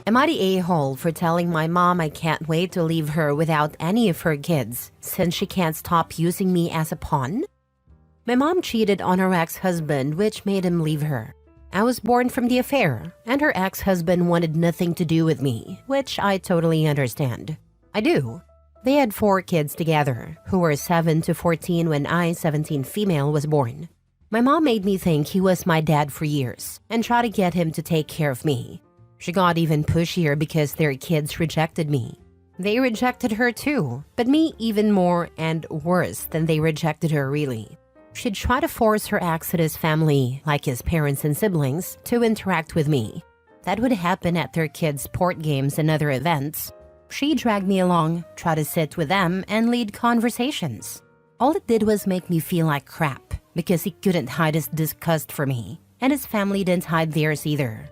Am I the a-hole for telling my mom I can't wait to leave her without any of her kids since she can't stop using me as a pawn? My mom cheated on her ex-husband, which made him leave her. I was born from the affair, and her ex-husband wanted nothing to do with me, which I totally understand. I do. They had 4 kids together, who were 7 to 14 when I, 17 female, was born. My mom made me think he was my dad for years and tried to get him to take care of me. She got even pushier because their kids rejected me. They rejected her too, but me even more and worse than they rejected her really. She'd try to force her ex family, like his parents and siblings, to interact with me. That would happen at their kids' sport games and other events. She dragged me along, tried to sit with them, and lead conversations. All it did was make me feel like crap, because he couldn't hide his disgust for me, and his family didn't hide theirs either.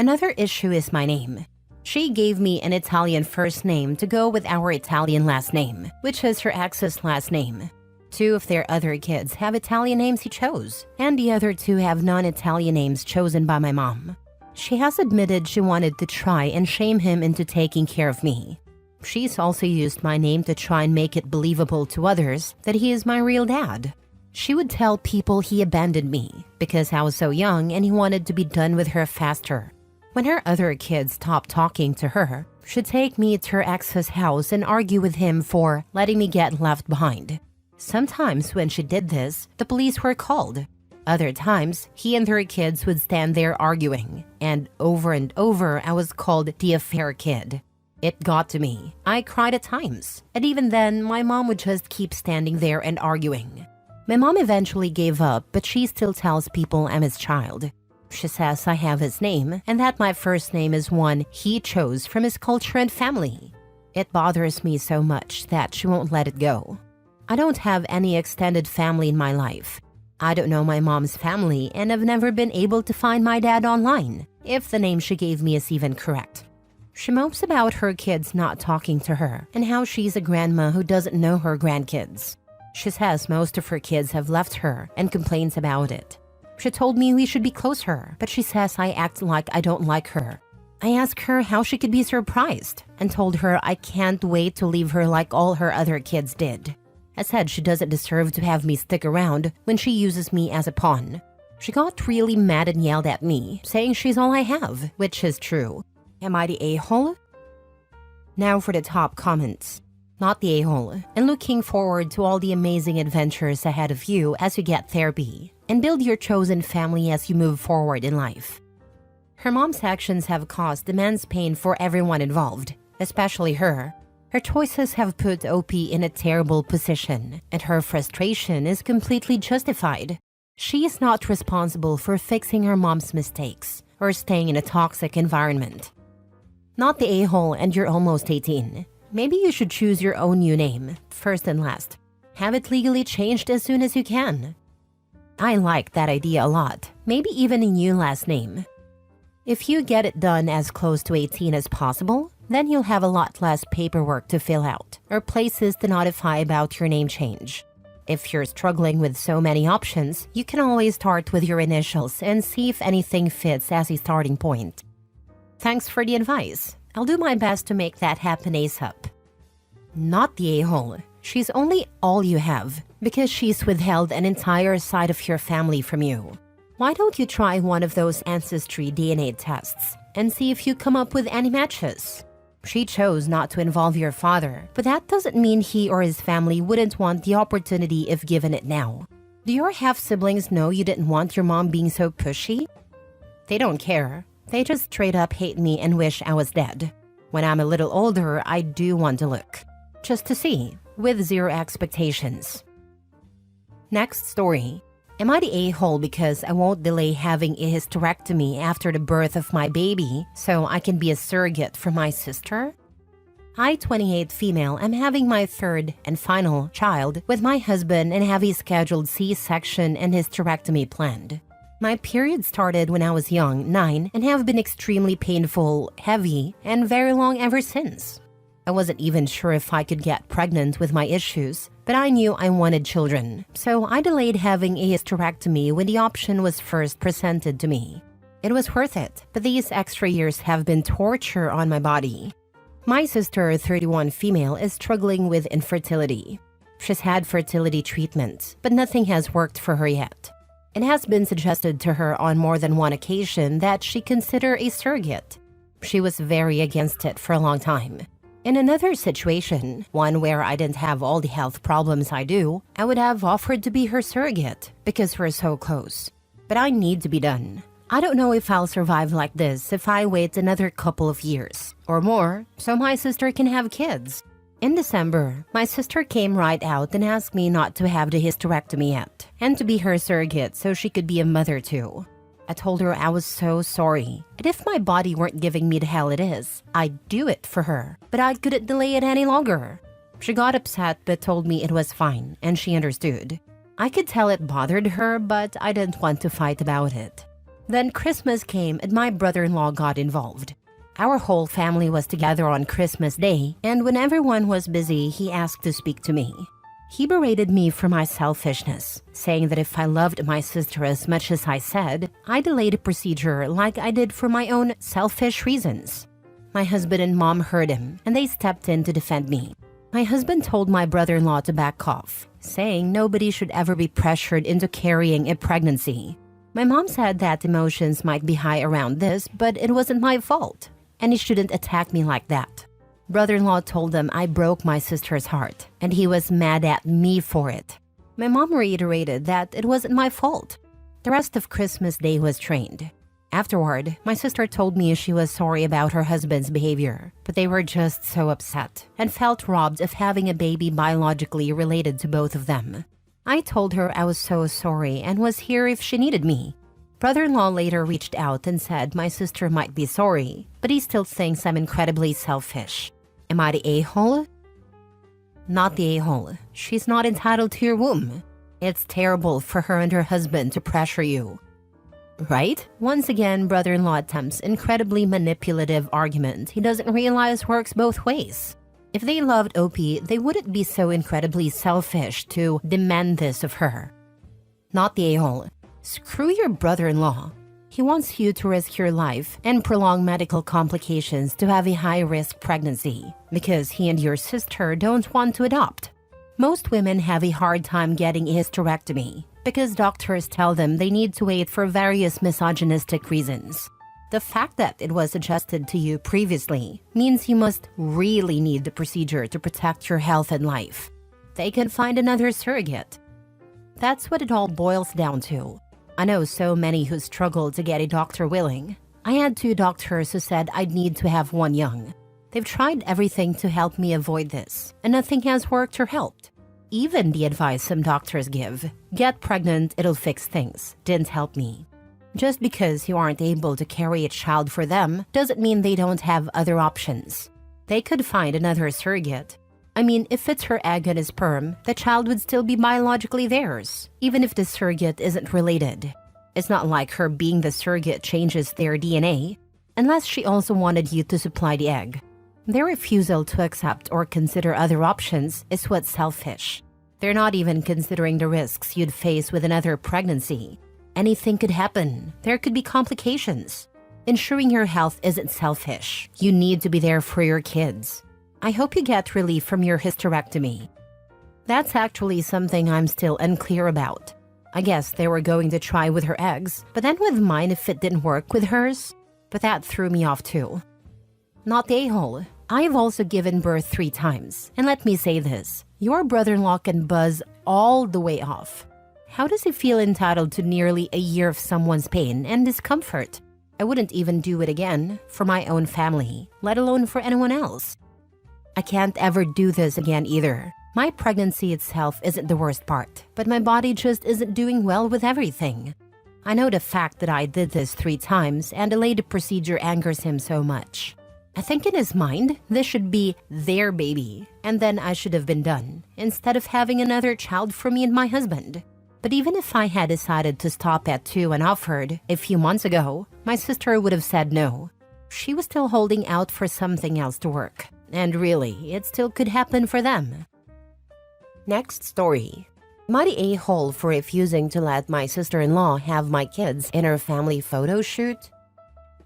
Another issue is my name. She gave me an Italian first name to go with our Italian last name, which is her ex's last name. 2 of their other kids have Italian names he chose, and the other 2 have non-Italian names chosen by my mom. She has admitted she wanted to try and shame him into taking care of me. She's also used my name to try and make it believable to others that he is my real dad. She would tell people he abandoned me because I was so young and he wanted to be done with her faster. When her other kids stopped talking to her, she'd take me to her ex's house and argue with him for letting me get left behind. Sometimes when she did this, the police were called. Other times, he and her kids would stand there arguing, and over I was called the affair kid. It got to me. I cried at times, and even then, my mom would just keep standing there and arguing. My mom eventually gave up, but she still tells people I'm his child. She says I have his name, and that my first name is one he chose from his culture and family. It bothers me so much that she won't let it go. I don't have any extended family in my life. I don't know my mom's family, and I've never been able to find my dad online, if the name she gave me is even correct. She mopes about her kids not talking to her, and how she's a grandma who doesn't know her grandkids. She says most of her kids have left her and complains about it. She told me we should be closer, but she says I act like I don't like her. I asked her how she could be surprised and told her I can't wait to leave her like all her other kids did. I said she doesn't deserve to have me stick around when she uses me as a pawn. She got really mad and yelled at me, saying she's all I have, which is true. Am I the a-hole? Now for the top comments. Not the a-hole, and looking forward to all the amazing adventures ahead of you as you get therapy and build your chosen family as you move forward in life. Her mom's actions have caused immense pain for everyone involved, especially her. Her choices have put OP in a terrible position, and her frustration is completely justified. She is not responsible for fixing her mom's mistakes or staying in a toxic environment. Not the a-hole, and you're almost 18. Maybe you should choose your own new name, first and last. Have it legally changed as soon as you can. I like that idea a lot, maybe even a new last name. If you get it done as close to 18 as possible, then you'll have a lot less paperwork to fill out or places to notify about your name change. If you're struggling with so many options, you can always start with your initials and see if anything fits as a starting point. Thanks for the advice. I'll do my best to make that happen ASAP. Not the a-hole. She's only all you have because she's withheld an entire side of your family from you. Why don't you try one of those ancestry DNA tests and see if you come up with any matches? She chose not to involve your father, but that doesn't mean he or his family wouldn't want the opportunity if given it now. Do your half-siblings know you didn't want your mom being so pushy? They don't care. They just straight up hate me and wish I was dead. When I'm a little older, I do want to look. Just to see, with zero expectations. Next story. Am I the a-hole because I won't delay having a hysterectomy after the birth of my baby so I can be a surrogate for my sister? I, 28 female, am having my third and final child with my husband and have a scheduled C-section and hysterectomy planned. My period started when I was young, 9, and have been extremely painful, heavy, and very long ever since. I wasn't even sure if I could get pregnant with my issues, but I knew I wanted children, so I delayed having a hysterectomy when the option was first presented to me. It was worth it, but these extra years have been torture on my body. My sister, 31 female, is struggling with infertility. She's had fertility treatments, but nothing has worked for her yet. It has been suggested to her on more than one occasion that she consider a surrogate. She was very against it for a long time. In another situation, one where I didn't have all the health problems I do, I would have offered to be her surrogate because we're so close. But I need to be done. I don't know if I'll survive like this if I wait another couple of years or more so my sister can have kids. In December, my sister came right out and asked me not to have the hysterectomy yet and to be her surrogate so she could be a mother too. I told her I was so sorry, and if my body weren't giving me the hell it is, I'd do it for her, but I couldn't delay it any longer. She got upset but told me it was fine, and she understood. I could tell it bothered her, but I didn't want to fight about it. Then Christmas came and my brother-in-law got involved. Our whole family was together on Christmas Day, and when everyone was busy, he asked to speak to me. He berated me for my selfishness, saying that if I loved my sister as much as I said, I delayed the procedure like I did for my own selfish reasons. My husband and mom heard him, and they stepped in to defend me. My husband told my brother-in-law to back off, saying nobody should ever be pressured into carrying a pregnancy. My mom said that emotions might be high around this, but it wasn't my fault, and he shouldn't attack me like that. Brother-in-law told them I broke my sister's heart, and he was mad at me for it. My mom reiterated that it wasn't my fault. The rest of Christmas Day was trained. Afterward, my sister told me she was sorry about her husband's behavior, but they were just so upset and felt robbed of having a baby biologically related to both of them. I told her I was so sorry and was here if she needed me. Brother-in-law later reached out and said my sister might be sorry, but he still thinks I'm incredibly selfish. Am I the a-hole? Not the a-hole. She's not entitled to your womb. It's terrible for her and her husband to pressure you. Right? Once again, brother-in-law attempts incredibly manipulative argument he doesn't realize works both ways. If they loved OP, they wouldn't be so incredibly selfish to demand this of her. Not the a-hole. Screw your brother-in-law. He wants you to risk your life and prolong medical complications to have a high-risk pregnancy because he and your sister don't want to adopt. Most women have a hard time getting a hysterectomy because doctors tell them they need to wait for various misogynistic reasons. The fact that it was suggested to you previously means you must really need the procedure to protect your health and life. They can find another surrogate. That's what it all boils down to. I know so many who struggle to get a doctor willing. I had 2 doctors who said I'd need to have one young. They've tried everything to help me avoid this, and nothing has worked or helped. Even the advice some doctors give, get pregnant, it'll fix things, didn't help me. Just because you aren't able to carry a child for them doesn't mean they don't have other options. They could find another surrogate. I mean, if it's her egg and his sperm, the child would still be biologically theirs, even if the surrogate isn't related. It's not like her being the surrogate changes their DNA, unless she also wanted you to supply the egg. Their refusal to accept or consider other options is what's selfish. They're not even considering the risks you'd face with another pregnancy. Anything could happen. There could be complications. Ensuring your health isn't selfish. You need to be there for your kids. I hope you get relief from your hysterectomy. That's actually something I'm still unclear about. I guess they were going to try with her eggs, but then with mine if it didn't work with hers. But that threw me off too. Not the a-hole. I've also given birth 3 times, and let me say this, your brother-in-law can buzz all the way off. How does he feel entitled to nearly a year of someone's pain and discomfort? I wouldn't even do it again for my own family, let alone for anyone else. I can't ever do this again either. My pregnancy itself isn't the worst part, but my body just isn't doing well with everything. I know the fact that I did this 3 times and delayed the procedure angers him so much. I think in his mind, this should be their baby, and then I should have been done, instead of having another child for me and my husband. But even if I had decided to stop at 2 and offered a few months ago, my sister would have said no. She was still holding out for something else to work. And really, it still could happen for them. Next story. Am I the a-hole for refusing to let my sister-in-law have my kids in her family photo shoot?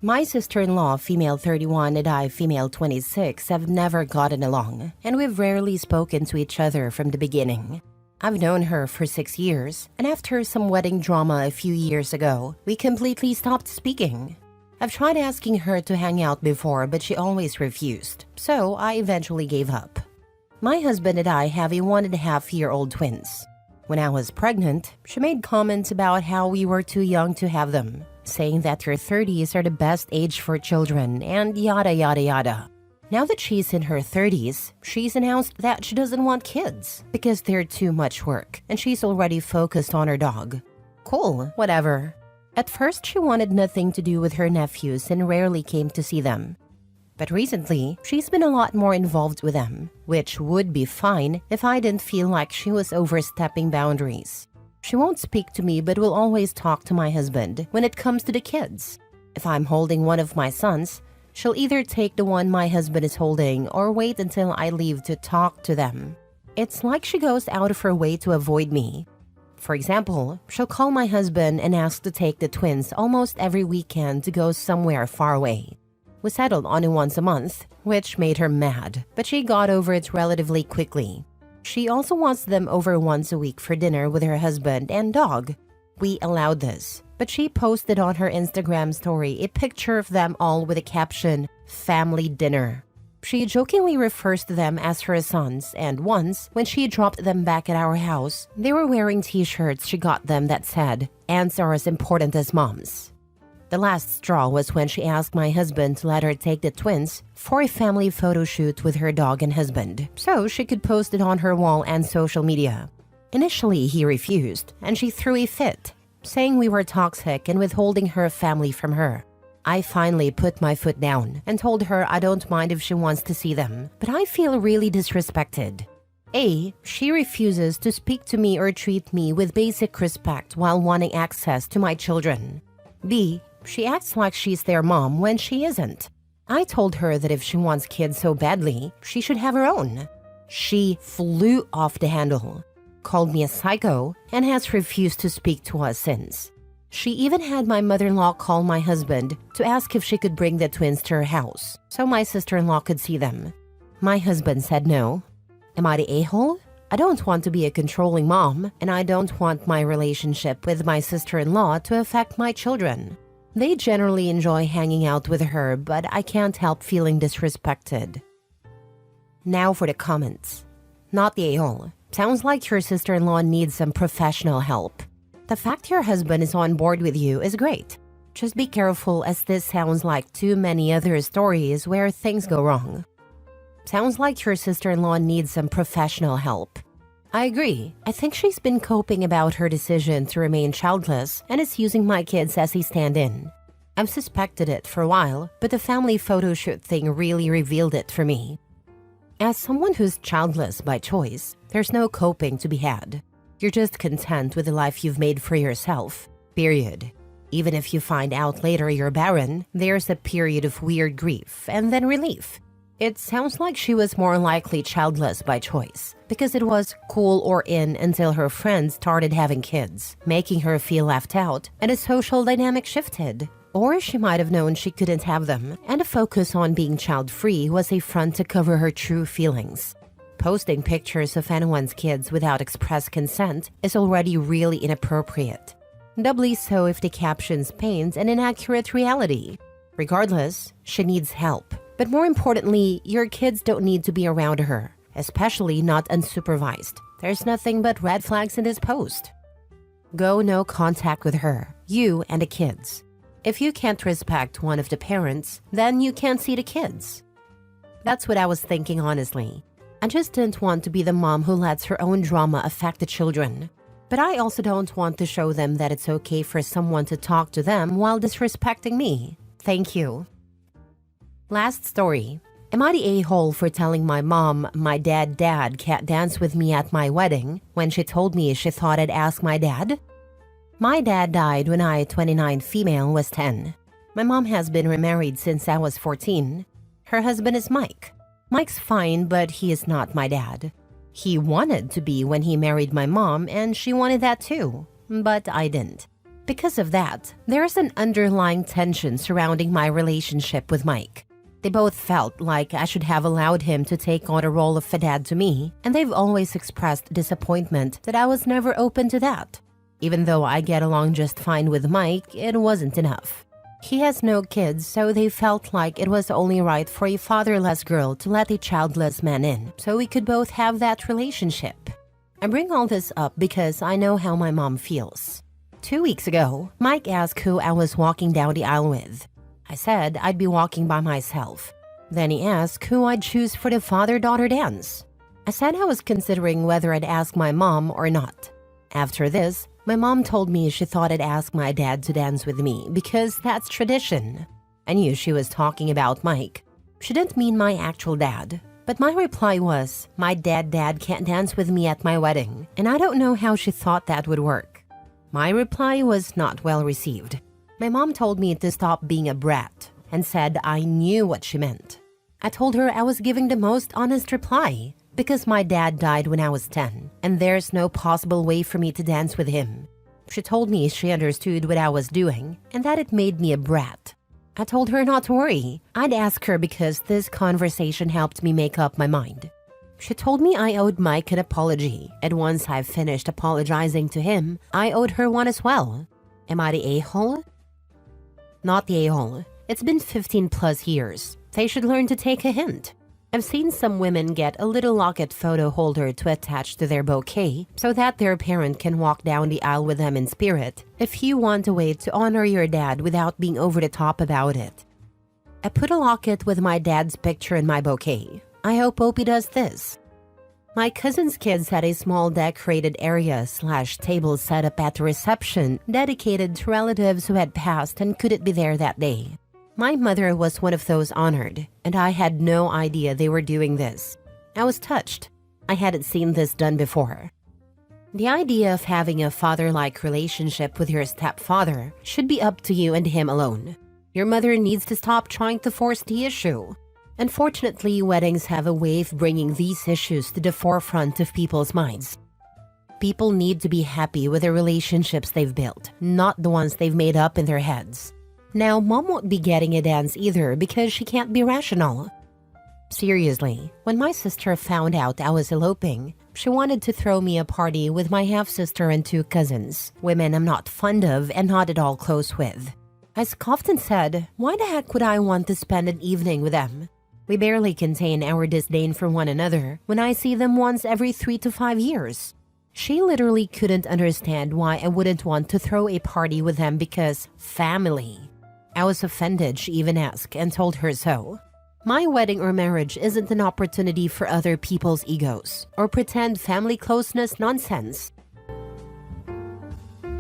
My sister-in-law, female 31, and I, female 26, have never gotten along, and we've rarely spoken to each other from the beginning. I've known her for 6 years, and after some wedding drama a few years ago, we completely stopped speaking. I've tried asking her to hang out before, but she always refused, so I eventually gave up. My husband and I have a 1.5-year-old twins. When I was pregnant, she made comments about how we were too young to have them, saying that your 30s are the best age for children, and yada yada yada. Now that she's in her 30s, she's announced that she doesn't want kids because they're too much work, and she's already focused on her dog. Cool, whatever. At first, she wanted nothing to do with her nephews and rarely came to see them. But recently, she's been a lot more involved with them, which would be fine if I didn't feel like she was overstepping boundaries. She won't speak to me but will always talk to my husband when it comes to the kids. If I'm holding one of my sons, she'll either take the one my husband is holding or wait until I leave to talk to them. It's like she goes out of her way to avoid me. For example, she'll call my husband and ask to take the twins almost every weekend to go somewhere far away. We settled on it once a month, which made her mad, but she got over it relatively quickly. She also wants them over once a week for dinner with her husband and dog. We allowed this, but she posted on her Instagram story a picture of them all with a caption, "Family Dinner." She jokingly refers to them as her sons, and once, when she dropped them back at our house, they were wearing t-shirts she got them that said, "Aunts are as important as moms." The last straw was when she asked my husband to let her take the twins for a family photo shoot with her dog and husband, so she could post it on her wall and social media. Initially, he refused, and she threw a fit, saying we were toxic and withholding her family from her. I finally put my foot down and told her I don't mind if she wants to see them, but I feel really disrespected. A, she refuses to speak to me or treat me with basic respect while wanting access to my children. B, she acts like she's their mom when she isn't. I told her that if she wants kids so badly, she should have her own. She flew off the handle, called me a psycho, and has refused to speak to us since. She even had my mother-in-law call my husband to ask if she could bring the twins to her house so my sister-in-law could see them. My husband said no. Am I the a-hole? I don't want to be a controlling mom, and I don't want my relationship with my sister-in-law to affect my children. They generally enjoy hanging out with her, but I can't help feeling disrespected. Now for the comments. Not the a-hole. Sounds like your sister-in-law needs some professional help. The fact your husband is on board with you is great. Just be careful, as this sounds like too many other stories where things go wrong. Sounds like your sister-in-law needs some professional help. I agree. I think she's been coping about her decision to remain childless and is using my kids as a stand-in. I've suspected it for a while, but the family photo shoot thing really revealed it for me. As someone who's childless by choice, there's no coping to be had. You're just content with the life you've made for yourself, period. Even if you find out later you're barren, there's a period of weird grief and then relief. It sounds like she was more likely childless by choice, because it was cool or in until her friends started having kids, making her feel left out, and a social dynamic shifted. Or she might have known she couldn't have them, and a focus on being child-free was a front to cover her true feelings. Posting pictures of anyone's kids without express consent is already really inappropriate. Doubly so if the captions paint an inaccurate reality. Regardless, she needs help. But more importantly, your kids don't need to be around her, especially not unsupervised. There's nothing but red flags in this post. Go no contact with her, you and the kids. If you can't respect one of the parents, then you can't see the kids. That's what I was thinking, honestly. I just didn't want to be the mom who lets her own drama affect the children. But I also don't want to show them that it's okay for someone to talk to them while disrespecting me. Thank you. Last story. Am I the a-hole for telling my mom my dad can't dance with me at my wedding when she told me she thought I'd ask my dad? My dad died when I, 29 female, was 10. My mom has been remarried since I was 14. Her husband is Mike. Mike's fine, but he is not my dad. He wanted to be when he married my mom, and she wanted that too, but I didn't. Because of that, there's an underlying tension surrounding my relationship with Mike. They both felt like I should have allowed him to take on a role of a dad to me, and they've always expressed disappointment that I was never open to that. Even though I get along just fine with Mike, it wasn't enough. He has no kids, so they felt like it was only right for a fatherless girl to let a childless man in, so we could both have that relationship. I bring all this up because I know how my mom feels. 2 weeks ago, Mike asked who I was walking down the aisle with. I said I'd be walking by myself. Then he asked who I'd choose for the father-daughter dance. I said I was considering whether I'd ask my mom or not. After this, my mom told me she thought I'd ask my dad to dance with me because that's tradition. I knew she was talking about Mike. She didn't mean my actual dad. But my reply was, my dad can't dance with me at my wedding, and I don't know how she thought that would work. My reply was not well received. My mom told me to stop being a brat and said I knew what she meant. I told her I was giving the most honest reply because my dad died when I was 10 and there's no possible way for me to dance with him. She told me she understood what I was doing and that it made me a brat. I told her not to worry. I'd ask her because this conversation helped me make up my mind. She told me I owed Mike an apology, and once I've finished apologizing to him, I owed her one as well. Am I the a-hole? Not the a-hole. It's been 15 plus years. They should learn to take a hint. I've seen some women get a little locket photo holder to attach to their bouquet so that their parent can walk down the aisle with them in spirit if you want a way to honor your dad without being over the top about it. I put a locket with my dad's picture in my bouquet. I hope Opie does this. My cousin's kids had a small decorated area/table set up at the reception dedicated to relatives who had passed and couldn't be there that day. My mother was one of those honored, and I had no idea they were doing this. I was touched. I hadn't seen this done before. The idea of having a father-like relationship with your stepfather should be up to you and him alone. Your mother needs to stop trying to force the issue. Unfortunately, weddings have a way of bringing these issues to the forefront of people's minds. People need to be happy with the relationships they've built, not the ones they've made up in their heads. Now, mom won't be getting a dance either because she can't be rational. Seriously, when my sister found out I was eloping, she wanted to throw me a party with my half-sister and 2 cousins, women I'm not fond of and not at all close with. I scoffed and said, why the heck would I want to spend an evening with them? We barely contain our disdain for one another when I see them once every 3 to 5 years. She literally couldn't understand why I wouldn't want to throw a party with them because family. I was offended she even asked and told her so. My wedding or marriage isn't an opportunity for other people's egos or pretend family closeness nonsense.